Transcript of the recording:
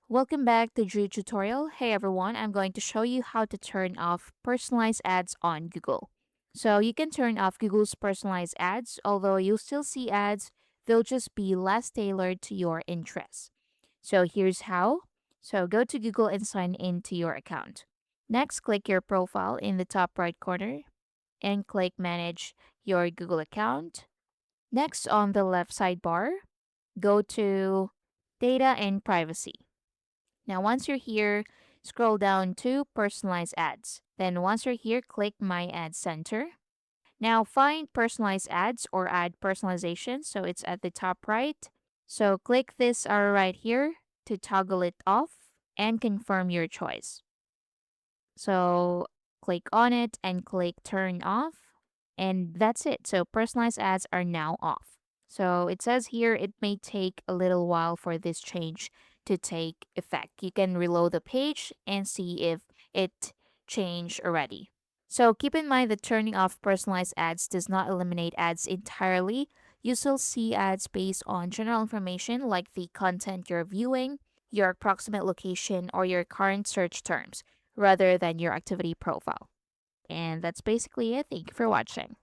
Welcome back to Drew Tutorial. Hey everyone, I'm going to show you how to turn off personalized ads on Google. So you can turn off Google's personalized ads, although you'll still see ads, they'll just be less tailored to your interests. So here's how. So go to Google and sign into your account. Next, click your profile in the top right corner and click Manage your Google account. Next, on the left sidebar, go to Data and Privacy. Now, once you're here, scroll down to personalized ads. Then, once you're here, click My Ad Center. Now, find personalized ads or ad personalization. So, it's at the top right. So, click this arrow right here to toggle it off and confirm your choice. So, click on it and click Turn Off. And that's it. So, personalized ads are now off. So, it says here it may take a little while for this change to take effect. You can reload the page and see if it changed already. So, keep in mind that turning off personalized ads does not eliminate ads entirely. You still see ads based on general information like the content you're viewing, your approximate location, or your current search terms rather than your activity profile. And that's basically it. Thank you for watching.